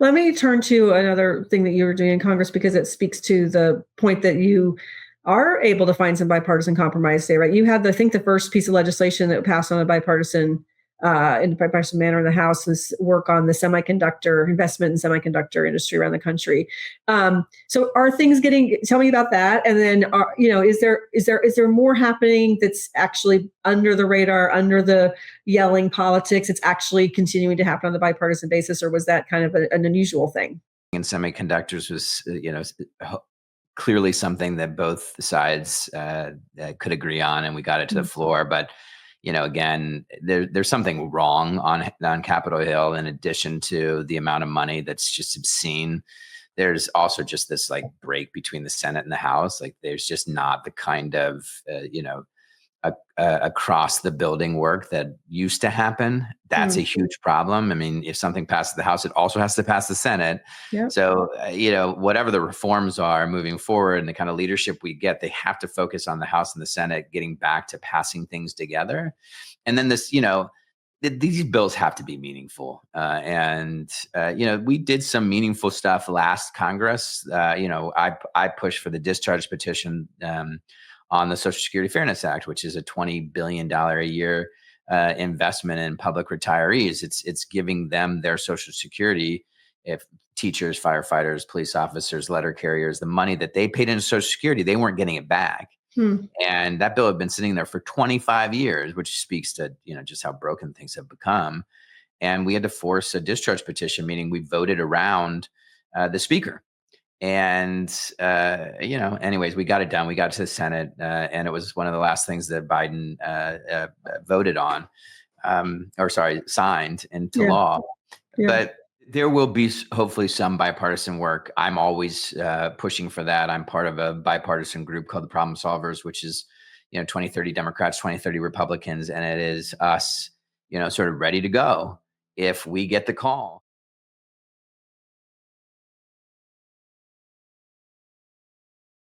Let me turn to another thing that you were doing in Congress because it speaks to the point that you are able to find some bipartisan compromise there, right? You had, I think, the first piece of legislation that passed on a bipartisan, in a bipartisan manner in the House was work on the semiconductor investment in semiconductor industry around the country. So, are things getting? Tell me about that, and then, is there more happening that's actually under the radar, under the yelling politics? It's actually continuing to happen on the bipartisan basis, or was that kind of an unusual thing? And semiconductors was, clearly something that both sides could agree on, and we got it to the floor. But again, there's something wrong on Capitol Hill. In addition to the amount of money that's just obscene, there's also just this like break between the Senate and the House. Like there's just not the kind of across the building work that used to happen. That's a huge problem. I mean, if something passes the House, it also has to pass the Senate. Yep. So, whatever the reforms are moving forward and the kind of leadership we get, they have to focus on the House and the Senate getting back to passing things together. And then these bills have to be meaningful. We did some meaningful stuff last Congress. I pushed for the discharge petition on the Social Security Fairness Act, which is a $20 billion a year investment in public retirees. It's giving them their Social Security, if teachers, firefighters, police officers, letter carriers, the money that they paid into Social Security, they weren't getting it back. And that bill had been sitting there for 25 years, which speaks to, just how broken things have become. And we had to force a discharge petition, meaning we voted around the speaker. And, anyways, we got it done. We got to the Senate, and it was one of the last things that Biden voted on, signed into law. Yeah. But there will be hopefully some bipartisan work. I'm always pushing for that. I'm part of a bipartisan group called the Problem Solvers, which is, 20, 30 Democrats, 20, 30 Republicans. And it is us, sort of ready to go if we get the call.